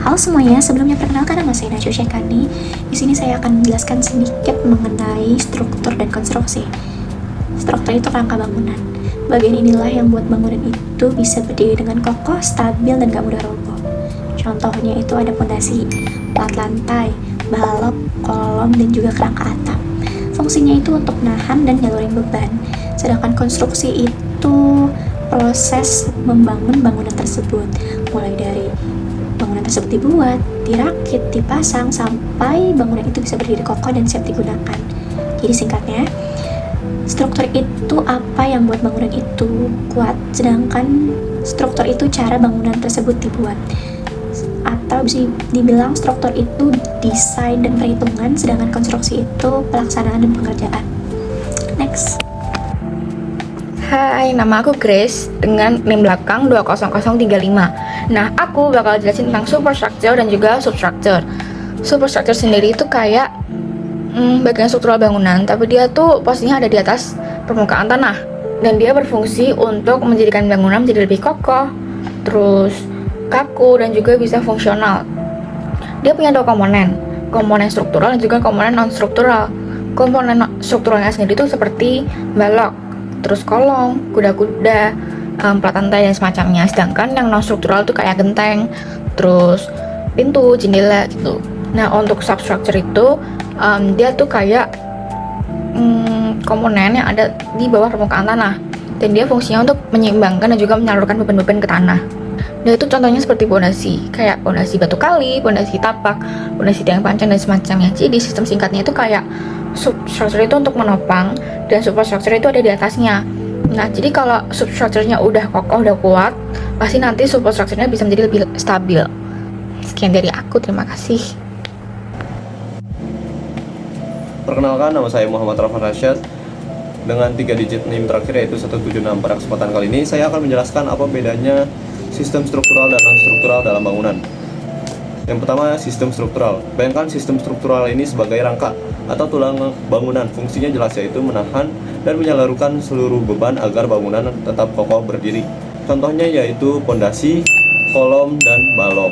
Halo semuanya, sebelumnya perkenalkan nama saya Najwa Syekani. Di sini saya akan menjelaskan sedikit mengenai struktur dan konstruksi. Struktur itu rangka bangunan. Bagian inilah yang buat bangunan itu bisa berdiri dengan kokoh, stabil, dan gak mudah roboh. Contohnya itu ada pondasi, plat lantai, balok, kolom, dan juga kerangka atap. Fungsinya itu untuk nahan dan nyalurin beban. Sedangkan konstruksi itu proses membangun bangunan tersebut, mulai dari bangunan tersebut dibuat, dirakit, dipasang, sampai bangunan itu bisa berdiri kokoh dan siap digunakan. Jadi singkatnya, struktur itu apa yang buat bangunan itu kuat, sedangkan struktur itu cara bangunan tersebut dibuat. Atau bisa dibilang struktur itu desain dan perhitungan, sedangkan konstruksi itu pelaksanaan dan pengerjaan. Next. Hai, nama aku Grace dengan NIM belakang 20035. Nah, aku bakal jelasin tentang superstructure dan juga substructure. Superstructure sendiri itu kayak bagian struktural bangunan, tapi dia tuh posisinya ada di atas permukaan tanah. Dan dia berfungsi untuk menjadikan bangunan menjadi lebih kokoh, terus kaku, dan juga bisa fungsional. Dia punya dua komponen struktural dan juga komponen non-struktural. Komponen strukturalnya sendiri itu seperti balok, terus kolong, kuda-kuda, plat lantai dan semacamnya. Sedangkan yang non struktural tuh kayak genteng, terus pintu, jendela gitu. Nah, untuk substructure itu dia tuh kayak komponen yang ada di bawah permukaan tanah, dan dia fungsinya untuk menyeimbangkan dan juga menyalurkan beban-beban ke tanah. Dan itu contohnya seperti pondasi, kayak pondasi batu kali, pondasi tapak, pondasi tiang pancang dan semacamnya. Jadi sistem singkatnya itu kayak substructure itu untuk menopang dan superstructure itu ada di atasnya. Nah, jadi kalau substructure-nya udah kokoh, udah kuat, pasti nanti superstructure-nya bisa menjadi lebih stabil. Sekian dari aku, terima kasih. Perkenalkan, nama saya Muhammad Rafan Rasyad dengan 3 digit NIM terakhir yaitu 176. Pada kesempatan kali ini saya akan menjelaskan apa bedanya sistem struktural dan non-struktural dalam bangunan. Yang pertama, sistem struktural. Bayangkan sistem struktural ini sebagai rangka atau tulang bangunan. Fungsinya jelas, yaitu menahan dan menyalurkan seluruh beban agar bangunan tetap kokoh berdiri. Contohnya yaitu pondasi, kolom, dan balok.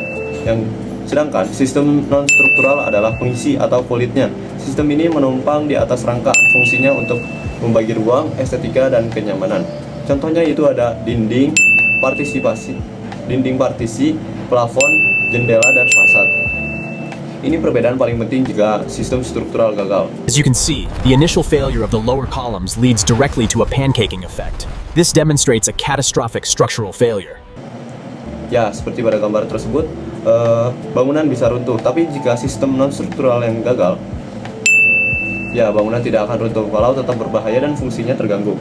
Sedangkan sistem non-struktural adalah pengisi atau kulitnya. Sistem ini menumpang di atas rangka. Fungsinya untuk membagi ruang, estetika, dan kenyamanan. Contohnya itu ada dinding partisi, plafon, jendela, dan fasad. Ini perbedaan paling penting jika sistem struktural gagal. As you can see, the initial failure of the lower columns leads directly to a pancaking effect. This demonstrates a catastrophic structural failure. Ya, seperti pada gambar tersebut, bangunan bisa runtuh. Tapi jika sistem non-struktural yang gagal, ya bangunan tidak akan runtuh, walau tetap berbahaya dan fungsinya terganggu.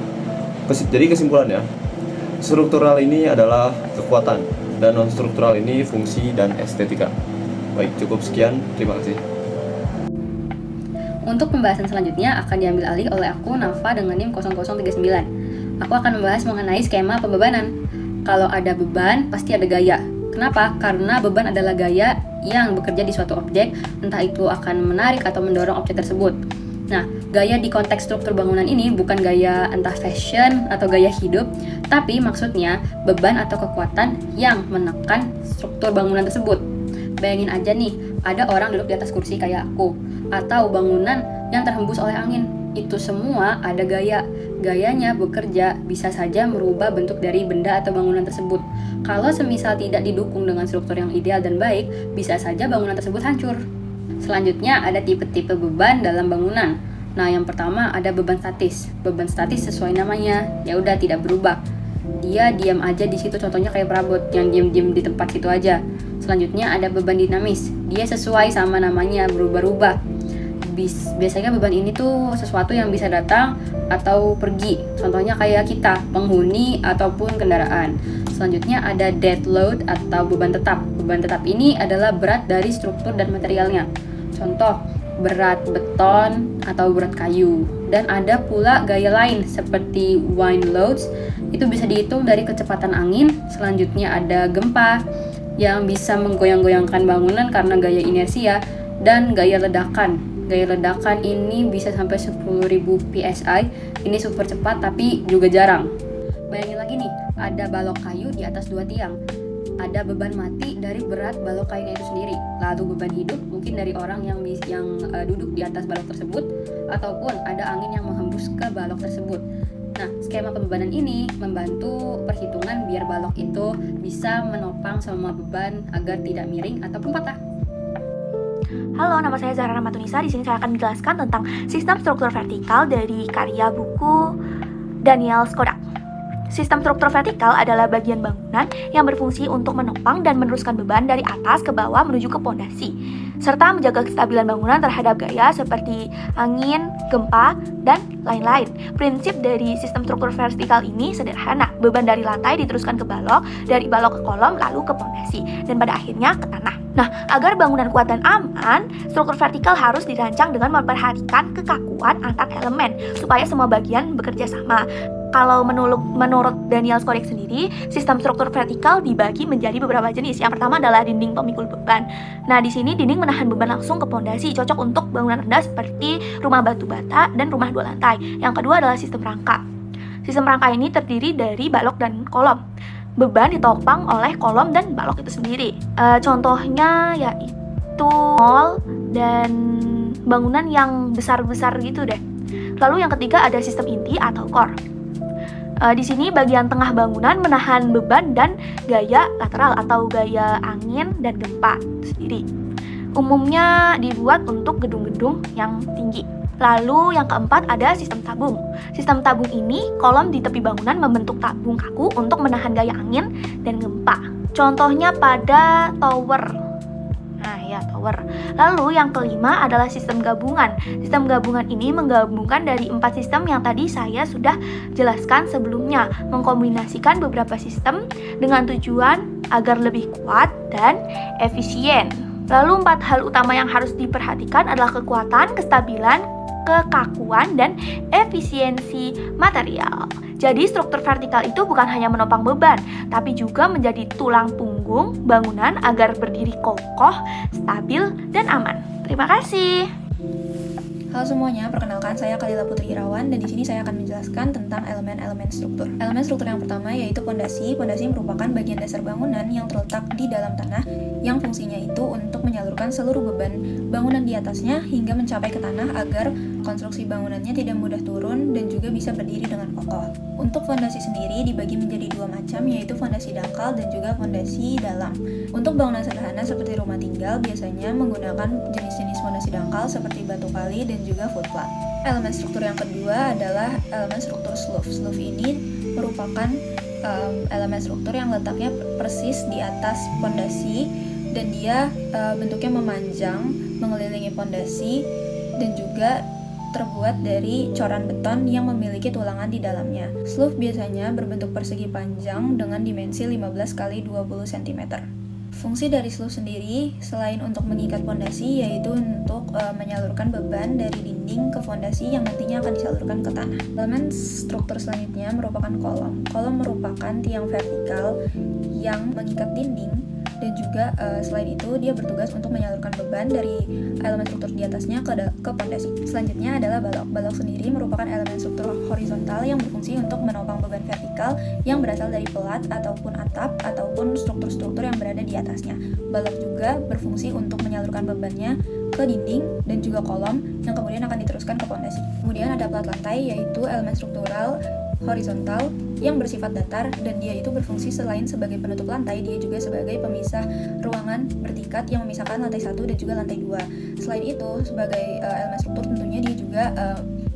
Jadi kesimpulannya, struktural ini adalah kekuatan, dan non-struktural ini fungsi dan estetika. Baik, cukup sekian. Terima kasih. Untuk pembahasan selanjutnya akan diambil alih oleh aku, Nafa, dengan NIM 0039. Aku akan membahas mengenai skema pembebanan. Kalau ada beban, pasti ada gaya. Kenapa? Karena beban adalah gaya yang bekerja di suatu objek, entah itu akan menarik atau mendorong objek tersebut. Nah, gaya di konteks struktur bangunan ini bukan gaya entah fashion atau gaya hidup, tapi maksudnya beban atau kekuatan yang menekan struktur bangunan tersebut. Bayangin aja nih, ada orang duduk di atas kursi kayak aku, atau bangunan yang terhembus oleh angin. Itu semua ada gaya. Gayanya bekerja bisa saja merubah bentuk dari benda atau bangunan tersebut. Kalau semisal tidak didukung dengan struktur yang ideal dan baik, bisa saja bangunan tersebut hancur. Selanjutnya ada tipe-tipe beban dalam bangunan. Nah, yang pertama ada beban statis. Beban statis sesuai namanya, ya udah tidak berubah. Dia diam aja di situ, contohnya kayak perabot yang diam-diam di tempat situ aja. Selanjutnya ada beban dinamis. Dia sesuai sama namanya, berubah-ubah. Biasanya beban ini tuh sesuatu yang bisa datang atau pergi. Contohnya kayak kita, penghuni ataupun kendaraan. Selanjutnya ada dead load atau beban tetap. Beban tetap ini adalah berat dari struktur dan materialnya. Contoh, berat beton atau berat kayu. Dan ada pula gaya lain seperti wind loads. Itu bisa dihitung dari kecepatan angin. Selanjutnya ada gempa yang bisa menggoyang-goyangkan bangunan karena gaya inersia, dan gaya ledakan. Gaya ledakan ini bisa sampai 10.000 psi. Ini super cepat tapi juga jarang. Bayangin lagi nih, ada balok kayu di atas 2 tiang. ada beban mati dari berat balok kainnya itu sendiri. Lalu beban hidup mungkin dari orang yang duduk di atas balok tersebut, ataupun ada angin yang menghembus ke balok tersebut. Nah, skema pembebanan ini membantu perhitungan biar balok itu bisa menopang semua beban agar tidak miring ataupun patah. Halo, nama saya Zahra Rahmatunisa. Di sini saya akan menjelaskan tentang sistem struktur vertikal dari karya buku Daniel Skodak. Sistem struktur vertikal adalah bagian bangunan yang berfungsi untuk menopang dan meneruskan beban dari atas ke bawah menuju ke pondasi, serta menjaga kestabilan bangunan terhadap gaya seperti angin, gempa, dan lain-lain. Prinsip dari sistem struktur vertikal ini sederhana. Beban dari lantai diteruskan ke balok, dari balok ke kolom, lalu ke pondasi, dan pada akhirnya ke tanah. Nah, agar bangunan kuat dan aman, struktur vertikal harus dirancang dengan memperhatikan kekakuan antar elemen, supaya semua bagian bekerja sama. Kalau menurut Daniel Skodak sendiri, sistem struktur vertikal dibagi menjadi beberapa jenis. Yang pertama adalah dinding pemikul beban. Nah, di sini dinding menahan beban langsung ke pondasi, cocok untuk bangunan rendah seperti rumah batu bata dan rumah 2 lantai. Yang kedua adalah sistem rangka. Sistem rangka ini terdiri dari balok dan kolom. Beban ditopang oleh kolom dan balok itu sendiri. Contohnya yaitu mall dan bangunan yang besar-besar gitu deh. Lalu yang ketiga ada sistem inti atau core. Di sini bagian tengah bangunan menahan beban dan gaya lateral atau gaya angin dan gempa itu sendiri. Umumnya dibuat untuk gedung-gedung yang tinggi. Lalu yang keempat ada sistem tabung. Sistem tabung ini kolom di tepi bangunan membentuk tabung kaku untuk menahan gaya angin dan gempa. Contohnya pada tower. Tower. Lalu yang kelima adalah sistem gabungan. Sistem gabungan ini menggabungkan dari 4 sistem yang tadi saya sudah jelaskan sebelumnya, mengkombinasikan beberapa sistem dengan tujuan agar lebih kuat dan efisien. Lalu 4 hal utama yang harus diperhatikan adalah kekuatan, kestabilan, kekakuan, dan efisiensi material. Jadi struktur vertikal itu bukan hanya menopang beban, tapi juga menjadi tulang punggung bangunan agar berdiri kokoh, stabil, dan aman. Terima kasih. Halo semuanya, perkenalkan saya Kalila Putri Irawan dan di sini saya akan menjelaskan tentang elemen-elemen struktur. Elemen struktur yang pertama yaitu pondasi. Pondasi merupakan bagian dasar bangunan yang terletak di dalam tanah yang fungsinya itu untuk menyalurkan seluruh beban bangunan di atasnya hingga mencapai ke tanah agar konstruksi bangunannya tidak mudah turun dan juga bisa berdiri dengan kokoh. Untuk fondasi sendiri dibagi menjadi 2 macam, yaitu fondasi dangkal dan juga fondasi dalam. Untuk bangunan sederhana seperti rumah tinggal biasanya menggunakan jenis-jenis fondasi dangkal seperti batu kali dan juga footplat. Elemen struktur yang kedua adalah elemen struktur slope. Slope ini merupakan elemen struktur yang letaknya persis di atas fondasi dan dia bentuknya memanjang mengelilingi fondasi dan juga terbuat dari coran beton yang memiliki tulangan di dalamnya. Slope biasanya berbentuk persegi panjang dengan dimensi 15 x 20 cm. Fungsi dari slope sendiri selain untuk mengikat fondasi yaitu untuk menyalurkan beban dari dinding ke fondasi yang nantinya akan disalurkan ke tanah. Elemen struktur selanjutnya merupakan kolom. Kolom merupakan tiang vertikal yang mengikat dinding dan juga selain itu dia bertugas untuk menyalurkan beban dari elemen struktur di atasnya ke fondasi. Selanjutnya adalah balok. Balok sendiri merupakan elemen struktur horizontal yang berfungsi untuk menopang beban vertikal yang berasal dari pelat ataupun atap ataupun struktur-struktur yang berada di atasnya. Balok juga berfungsi untuk menyalurkan bebannya ke dinding dan juga kolom yang kemudian akan diteruskan ke fondasi. Kemudian ada pelat lantai yaitu elemen struktural horizontal yang bersifat datar dan dia itu berfungsi selain sebagai penutup lantai, dia juga sebagai pemisah ruangan bertingkat yang memisahkan lantai 1 dan juga lantai 2. Selain itu, sebagai elemen struktur tentunya dia juga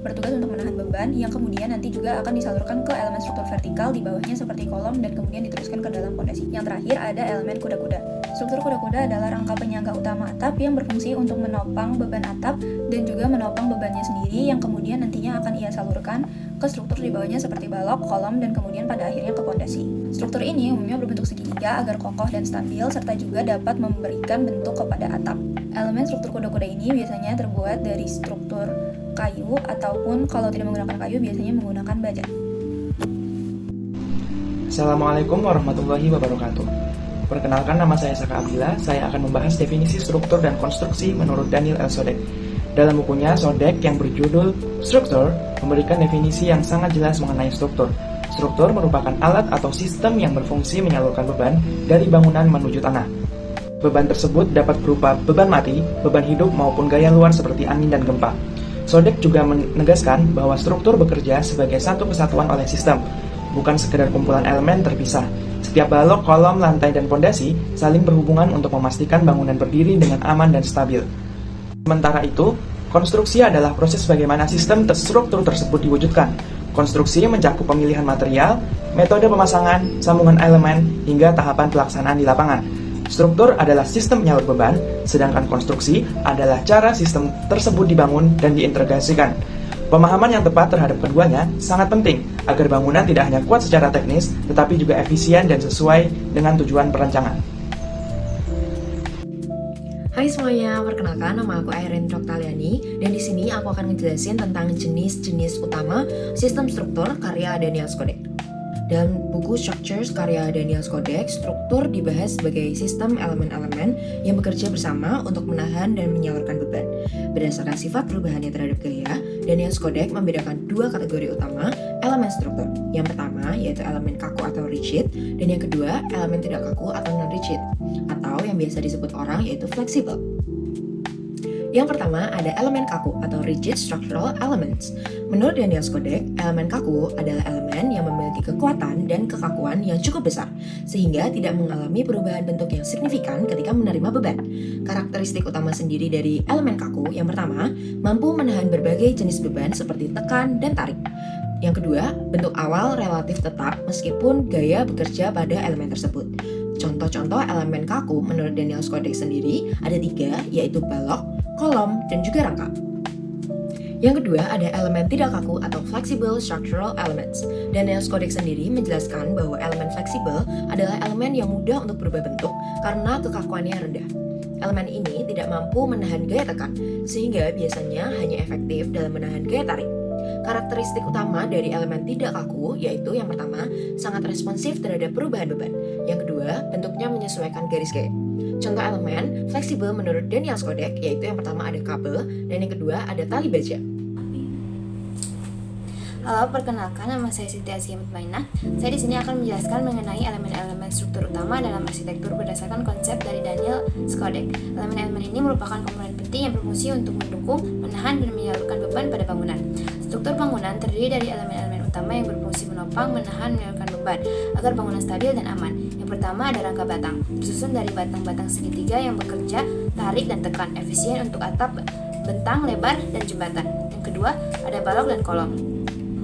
bertugas untuk menahan beban yang kemudian nanti juga akan disalurkan ke elemen struktur vertikal di bawahnya seperti kolom dan kemudian diteruskan ke dalam fondasi. Yang terakhir ada elemen kuda-kuda. Struktur kuda-kuda adalah rangka penyangga utama atap yang berfungsi untuk menopang beban atap dan juga menopang bebannya sendiri yang kemudian nantinya akan ia salurkan ke struktur di bawahnya seperti balok, kolom, dan kemudian pada akhirnya ke pondasi. Struktur ini umumnya berbentuk segitiga agar kokoh dan stabil serta juga dapat memberikan bentuk kepada atap. Elemen struktur kuda-kuda ini biasanya terbuat dari struktur kayu ataupun kalau tidak menggunakan kayu biasanya menggunakan baja. Assalamualaikum warahmatullahi wabarakatuh. Perkenalkan, nama saya Saka Abdillah. Saya akan membahas definisi struktur dan konstruksi menurut Daniel L. Skodak. Dalam bukunya Skodak yang berjudul Struktur memberikan definisi yang sangat jelas mengenai struktur. Struktur merupakan alat atau sistem yang berfungsi menyalurkan beban dari bangunan menuju tanah. Beban tersebut dapat berupa beban mati, beban hidup, maupun gaya luar seperti angin dan gempa. Sodek juga menegaskan bahwa struktur bekerja sebagai satu kesatuan oleh sistem, bukan sekedar kumpulan elemen terpisah. Setiap balok, kolom, lantai, dan pondasi saling berhubungan untuk memastikan bangunan berdiri dengan aman dan stabil. Sementara itu, konstruksi adalah proses bagaimana sistem terstruktur tersebut diwujudkan. Konstruksi mencakup pemilihan material, metode pemasangan, sambungan elemen, hingga tahapan pelaksanaan di lapangan. Struktur adalah sistem penyalur beban, sedangkan konstruksi adalah cara sistem tersebut dibangun dan diintegrasikan. Pemahaman yang tepat terhadap keduanya sangat penting agar bangunan tidak hanya kuat secara teknis, tetapi juga efisien dan sesuai dengan tujuan perencanaan. Hai semuanya, perkenalkan nama aku Airin Troktaliani dan di sini aku akan ngejelasin tentang jenis-jenis utama sistem struktur karya Daniel Skodek. Dalam buku Structures karya Daniel Skodek, struktur dibahas sebagai sistem elemen-elemen yang bekerja bersama untuk menahan dan menyalurkan beban. Berdasarkan sifat perubahannya terhadap gaya, Daniel Skodek membedakan dua kategori utama elemen struktur. Yang pertama yaitu elemen kaku atau rigid, dan yang kedua elemen tidak kaku atau non-rigid, atau yang biasa disebut orang yaitu fleksibel. Yang pertama ada elemen kaku atau rigid structural elements. Menurut Daniel Skodek, elemen kaku adalah elemen yang memiliki kekuatan dan kekakuan yang cukup besar, sehingga tidak mengalami perubahan bentuk yang signifikan ketika menerima beban. Karakteristik utama sendiri dari elemen kaku, yang pertama, mampu menahan berbagai jenis beban seperti tekan dan tarik. Yang kedua, bentuk awal relatif tetap meskipun gaya bekerja pada elemen tersebut. Contoh-contoh elemen kaku menurut Daniel Skodek sendiri ada 3, yaitu balok, kolom, dan juga rangka. Yang kedua ada elemen tidak kaku atau flexible structural elements. Daniel Skodek sendiri menjelaskan bahwa elemen fleksibel adalah elemen yang mudah untuk berubah bentuk karena kekakuannya rendah. Elemen ini tidak mampu menahan gaya tekan, sehingga biasanya hanya efektif dalam menahan gaya tarik. Karakteristik utama dari elemen tidak kaku yaitu yang pertama, sangat responsif terhadap perubahan beban. Yang kedua, bentuknya menyesuaikan garis gaya. Contoh elemen fleksibel menurut Daniel Skodek yaitu yang pertama ada kabel dan yang kedua ada tali baja. Halo, perkenalkan nama saya Siti Azkia Mutmainah. Saya di sini akan menjelaskan mengenai elemen-elemen struktur utama dalam arsitektur berdasarkan konsep dari Daniel Skodek. Elemen-elemen ini merupakan komponen penting yang berfungsi untuk mendukung, menahan, dan menyalurkan beban pada bangunan. Struktur bangunan terdiri dari elemen-elemen utama yang berfungsi menopang, menahan, menyalurkan beban agar bangunan stabil dan aman. Yang pertama ada rangka batang, tersusun dari batang-batang segitiga yang bekerja tarik dan tekan, efisien untuk atap, bentang, lebar, dan jembatan. Yang kedua ada balok dan kolom.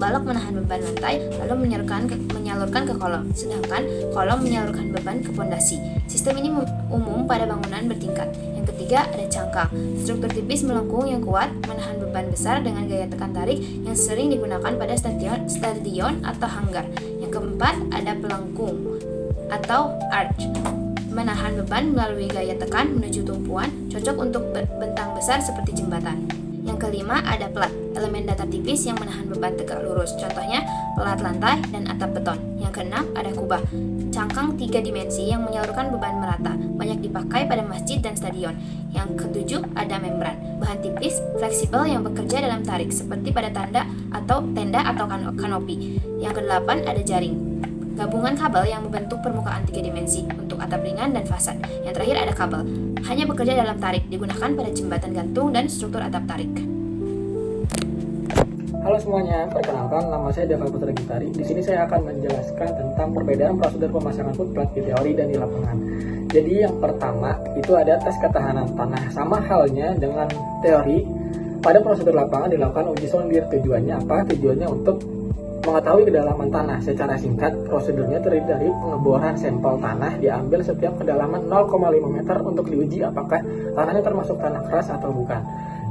Balok menahan beban lantai lalu menyalurkan ke kolom, sedangkan kolom menyalurkan beban ke pondasi. Sistem ini umum pada bangunan bertingkat. Yang ketiga ada cangkang, struktur tipis melengkung yang kuat menahan beban besar dengan gaya tekan tarik yang sering digunakan pada stadion atau hanggar. Yang keempat ada pelengkung atau arch, menahan beban melalui gaya tekan menuju tumpuan, cocok untuk bentang besar seperti jembatan. Yang kelima ada pelat, elemen datar tipis yang menahan beban tegak lurus, contohnya pelat lantai dan atap beton. Yang keenam ada kubah, cangkang 3 dimensi yang menyalurkan beban merata, banyak dipakai pada masjid dan stadion. Yang ketujuh ada membran, bahan tipis, fleksibel yang bekerja dalam tarik, seperti pada tenda atau kanopi. Yang kedelapan ada jaring, gabungan kabel yang membentuk permukaan 3 dimensi untuk atap ringan dan fasad. Yang terakhir ada kabel, hanya bekerja dalam tarik, digunakan pada jembatan gantung dan struktur atap tarik. Halo semuanya, perkenalkan nama saya Dava Putra Gitari. Di sini saya akan menjelaskan tentang perbedaan prosedur pemasangan footplate di teori dan di lapangan. Jadi yang pertama itu ada tes ketahanan tanah. Sama halnya dengan teori, pada prosedur lapangan dilakukan uji sondir. Tujuannya apa? Tujuannya untuk mengetahui kedalaman tanah. Secara singkat, prosedurnya terdiri dari pengeboran sampel tanah diambil setiap kedalaman 0,5 meter untuk diuji apakah tanahnya termasuk tanah keras atau bukan.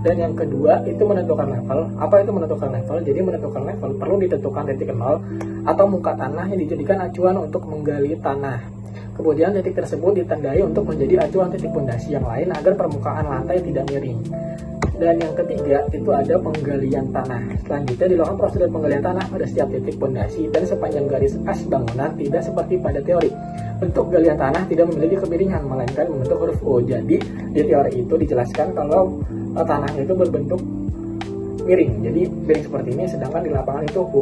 Dan yang kedua itu menentukan level. Apa itu menentukan level? Jadi menentukan level perlu ditentukan titik nol atau muka tanah yang dijadikan acuan untuk menggali tanah. Kemudian titik tersebut ditandai untuk menjadi acuan titik pondasi yang lain agar permukaan lantai tidak miring. Dan yang ketiga itu ada penggalian tanah. Selanjutnya dilakukan prosedur penggalian tanah pada setiap titik pondasi dan sepanjang garis as bangunan, tidak seperti pada teori. Bentuk galian tanah tidak memiliki kemiringan, melainkan membentuk huruf O. Jadi di teori itu dijelaskan kalau tanahnya itu berbentuk miring, jadi miring seperti ini, sedangkan di lapangan itu U.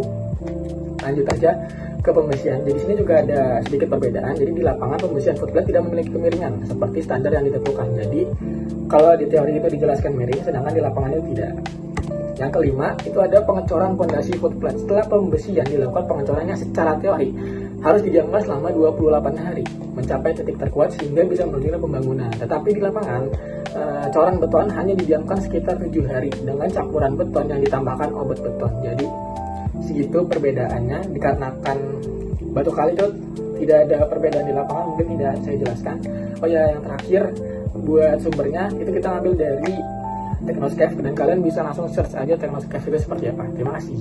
Lanjut aja, ke pembersihan. Jadi di sini juga ada sedikit perbedaan. Jadi di lapangan pembersihan footplate tidak memiliki kemiringan seperti standar yang ditentukan. Jadi kalau di teori itu dijelaskan miring, sedangkan di lapangan itu tidak. Yang kelima, itu ada pengecoran fondasi footplate. Setelah pembersihan dilakukan pengecorannya secara teori harus didiamkan selama 28 hari mencapai titik terkuat sehingga bisa melanjutkan pembangunan. Tetapi di lapangan coran beton hanya didiamkan sekitar 7 hari dengan campuran beton yang ditambahkan obat beton. Jadi segitu perbedaannya, dikarenakan batu kali itu tidak ada perbedaan di lapangan, mungkin tidak saya jelaskan. Oh ya, yang terakhir buat sumbernya itu kita ambil dari Technoscape dan kalian bisa langsung search aja Technoscape itu seperti apa. Terima kasih.